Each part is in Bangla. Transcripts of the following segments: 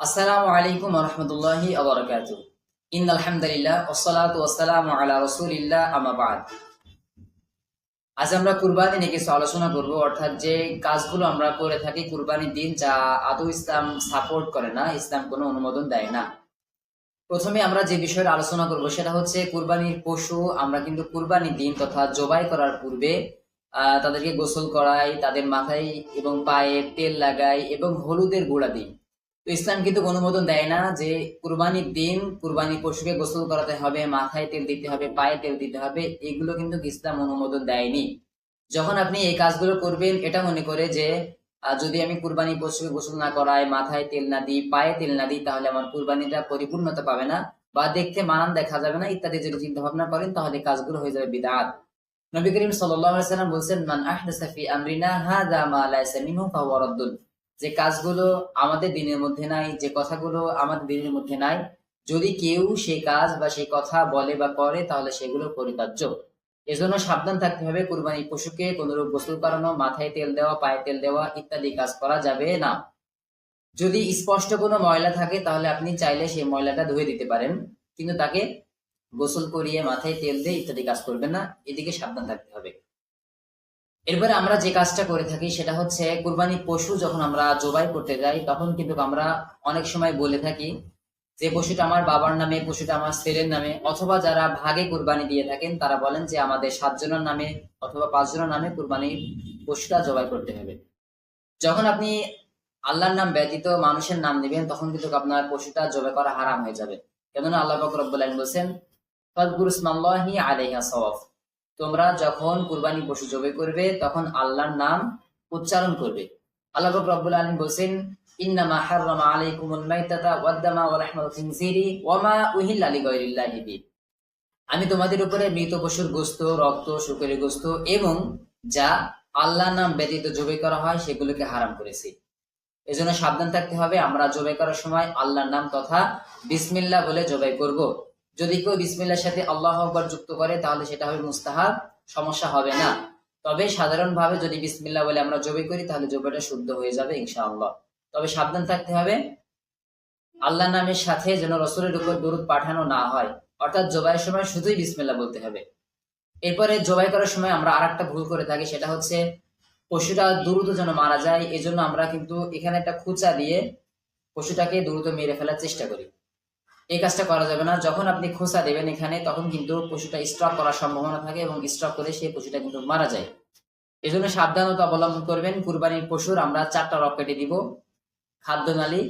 আসসালামু আলাইকুম ওয়া রাহমাতুল্লাহি ওয়া বারাকাতুহু। ইন্নাল হামদুলিল্লাহ ওয়াসসালাতু ওয়াসসালামু আলা রাসূলিল্লাহ আম্মা বা'দ। আজ আমরা কুরবানি নিয়ে কিছু আলোচনা করব, অর্থাৎ যে কাজগুলো আমরা করে থাকি কুরবানির দিন, যা আদৌ ইসলাম সাপোর্ট করে না, ইসলাম কোনো অনুমোদন দেয় না। প্রথমে আমরা যে বিষয়টা আলোচনা করব সেটা হচ্ছে কুরবানির পশু আমরা কিন্তু কুরবানির দিন তথা জবাই করার পূর্বে তাদেরকে গোসল করাই, তাদের মাথায় এবং পায়ে তেল লাগাই এবং হলুদের গুঁড়া দিই। তো ইসলাম কিন্তু অনুমোদন দেয় না যে কুরবানির দিন কুরবানি পশুকে গোসল করাতে হবে, মাথায় তেল দিতে হবে, পায়ে তেল দিতে হবে, এগুলো কিন্তু ইসলাম অনুমোদন দেয়নি। যখন আপনি এই কাজগুলো করবেন এটা মনে করে যে যদি আমি কুরবানি পশুকে গোসল না করাই, মাথায় তেল না দিই, পায়ে তেল না দিই, তাহলে আমার কুরবানিটা পরিপূর্ণতা পাবে না বা দেখতে মানান দেখা যাবে না ইত্যাদি যদি চিন্তা ভাবনা করেন, তাহলে কাজগুলো হয়ে যাবে বিদআত। নবী করিম সাল্লাল্লাহু আলাইহি ওয়াসাল্লাম বলেছেন, মান আহদাসা ফি আমরিনা হাযা মা লাইসা মিনহু ফাহুয়া রাদ্দুন। যে কাজগুলো আমাদের দিনের মধ্যে নাই, যে কথাগুলো আমাদের দিনের মধ্যে নাই, যদি কেউ সেই কাজ বা সেই কথা বলে বা করে, তাহলে সেগুলো পরিত্যাজ্য। এজন্য সাবধান থাকতে হবে, কুরবানি পশুকে কোনরূপ গোসল করানো, মাথায় তেল দেওয়া, পায়ে তেল দেওয়া ইত্যাদি কাজ করা যাবে না। যদি স্পষ্ট কোনো ময়লা থাকে তাহলে আপনি চাইলে সেই ময়লাটা ধুয়ে দিতে পারেন, কিন্তু তাকে গোসল করিয়ে মাথায় তেল দিয়ে ইত্যাদি কাজ করবেন না, এদিকে সাবধান থাকতে হবে। এরপরে আমরা যে কাজটা করে থাকি সেটা হচ্ছে কুরবানি পশু যখন আমরা জবাই করতে যাই, তখন কিন্তু আমরা অনেক সময় বলে থাকি যে পশুটা আমার বাবার নামে, পশুটা আমার ছেলের নামে, অথবা যারা ভাগে কুরবানি দিয়ে থাকেন তারা বলেন যে আমাদের 7 জনের নামে অথবা 5 জনের নামে কুরবানি পশুটা জবাই করতে হবে। যখন আপনি আল্লাহর নাম ব্যতীত মানুষের নাম নেবেন, তখন কিন্তু আপনার পশুটা জবাই করা হারাম হয়ে যাবে। কেননা আল্লাহ পাক রব্বুল আলামিন বলেছেন, ফাযকুরু ইসমাল্লাহি আলাইহা সাওয়াফ। তোমরা যখন কুরবানি পশু জবাই করবে তখন আল্লাহর নাম উচ্চারণ করবে। আল্লাহ পাক রব্বুল আলামিন বলেছেন, ইন্নামা হাররামা আলাইকুমুল মাইতাতা ওয়াদ-দামা ওয়া লাহমাল খিনজিরি ওয়া মা উহিল্লা লিগায়রিল্লাহি বি। আমি তোমাদের উপরে মৃত পশুর গোশত, রক্ত, শুকরের গোশত এবং যা আল্লাহর নাম ব্যতীত জবাই করা হয় সেগুলোকে হারাম করেছি। এজন্য সাবধান থাকতে হবে, আমরা জবাই করার সময় আল্লাহর নাম তথা বিসমিল্লাহ বলে জবাই করব। যদি কেউ বিসমিল্লাহর সাথে আল্লাহু আকবার যুক্ত করে তাহলে সেটা হবে মুস্তাহাব, সমস্যা হবে না। তবে সাধারণভাবে যদি বিসমিল্লাহ বলে আমরা জবাই করি তাহলে জবাইটা শুদ্ধ হয়ে যাবে ইনশাআল্লাহ। তবে সাবধান থাকতে হবে, আল্লাহর নামের সাথে যেন রাসূলের উপর দরুদ পাঠানো না হয়, অর্থাৎ জবাইয়ের সময় শুধুই বিসমিল্লাহ বলতে হবে। এরপরে জবাই করার সময় আমরা আরেকটা ভুল করে থাকি, সেটা হচ্ছে পশুটা দ্রুত যেন মারা যায়, এজন্য আমরা কিন্তু এখানে একটা খুঁচা দিয়ে পশুটাকে দ্রুত মেরে ফেলার চেষ্টা করি। এই কাজটা করা যাবে না। যখন আপনি খোঁচা দেবেন এখানে, তখন কিন্তু পশুটা স্ট্রোক করার সম্ভাবনা থাকে এবং স্ট্রোক করে সেই পশুটা কিন্তু মারা যায়। এজন্য সাবধানতা অবলম্বন করবেন। কুরবানির পশুর আমরা 4টা রগ কেটে দিব, খাদ্যনালী,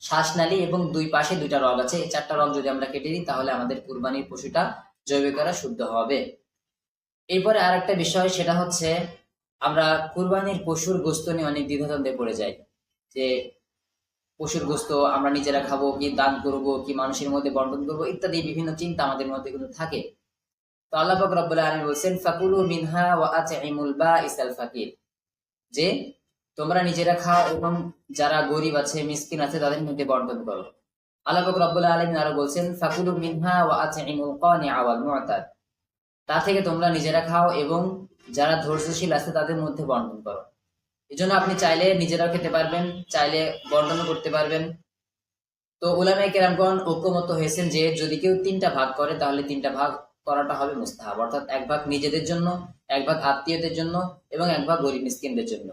শ্বাসনালী এবং 2 পাশে 2টা রগ আছে। এই 4টা রগ যদি আমরা কেটে দিই তাহলে আমাদের কুরবানির পশুটা জবাই করা শুদ্ধ হবে। এরপরে আরেকটা বিষয়, সেটা হচ্ছে আমরা কুরবানির পশুর গোশত নিয়ে অনেক দ্বিধাদ্বন্দ্বে পড়ে যাই, যে পশুর গোশত আমরা নিজেরা খাবো কি দান করব কি মানুষের মধ্যে বন্টন করব ইত্যাদি বিভিন্ন চিন্তা আমাদের মধ্যে কিন্তু থাকে। তো আল্লাহ পাক রব্বুল আলামিন বলেছেন, ফাকুলু মিনহা ওয়া আতইমুল বাইসাল ফাকির, যে তোমরা নিজেরা খাও এবং যারা গরিব আছে, মিসকিন আছে, তাদের মধ্যে বন্টন করো। আল্লাহ পাক রব্বুল আলামিন আরো বলছেন, ফাকুলু মিনহা ওয়া আতইমুল কানিআ ওয়াল মু'তাদ, তা থেকে তোমরা নিজেরা খাও এবং যারা ধৈর্যশীল আছে তাদের মধ্যে বন্টন করো। এই জন্য আপনি চাইলে নিজেরাও খেতে পারবেন, চাইলে বন্টনও করতে পারবেন। তো উলামায়ে কেরামগণ ঐকমত্য হয়েছেন যে যদি কেউ 3টা ভাগ করে তাহলে 3টা ভাগ করাটা হবে মুস্তাহাব, অর্থাৎ 1 ভাগ নিজেদের জন্য, 1 ভাগ আত্মীয়দের জন্য এবং 1 ভাগ গরিব মিসকিনদের জন্য।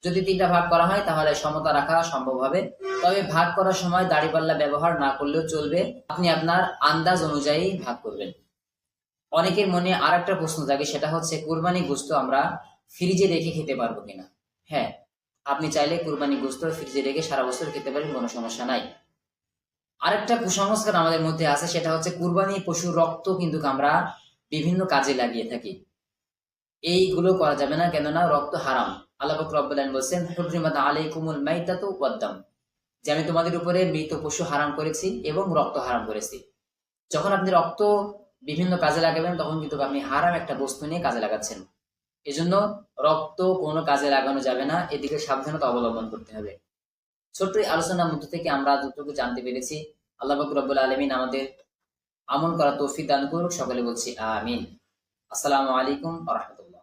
যদি 3টা ভাগ করা হয় তাহলে সমতা রাখা সম্ভব হবে। তবে ভাগ করার সময় দাড়িপাল্লা ব্যবহার না করলেও চলবে, আপনি আপনার আন্দাজ অনুযায়ী ভাগ করবেন। অনেকের মনে আরেকটা প্রশ্ন জাগে, সেটা হচ্ছে কুরবানি গোশত আমরা ফ্রিজে রেখে খেতে পারবো কিনা। হ্যাঁ, আপনি চাইলে কুরবানি গোশত ফ্রিজে রেখে সারা বছর খেতে পারেন, কোনো সমস্যা নাই। আরেকটা কুসংস্কার আমাদের মধ্যে আছে, সেটা হচ্ছে কুরবানি পশুর রক্ত কিন্তু আমরা বিভিন্ন কাজে লাগিয়ে থাকি। এইগুলো করা যাবে না, কেননা রক্ত হারাম। আল্লাহ পাক রব্বুল আলামিন বলেছেন, হুররিমাত আলাইকুমুল মাইতাতু ওয়াদ-দাম, যে আমি তোমাদের উপরে মৃত পশু হারাম করেছি এবং রক্ত হারাম করেছি। যখন আপনি রক্ত বিভিন্ন কাজে লাগাবেন তখন কিন্তু আপনি হারাম একটা বস্তু নিয়ে কাজে লাগাচ্ছেন। এজন্য রক্ত কোনো কাজে লাগানো যাবে না, এদিকে সাবধানতা অবলম্বন করতে হবে। ছোট্ট এই আলোচনার মধ্য থেকে আমরা যতটুকু জানতে পেরেছি, আল্লাহ পাক রব্বুল আলামিন আমাদের আমল করা তৌফিক দান করুক। সকলে বলছি আমিন। আসসালামু আলাইকুম ওয়া রাহমাতুল্লাহ।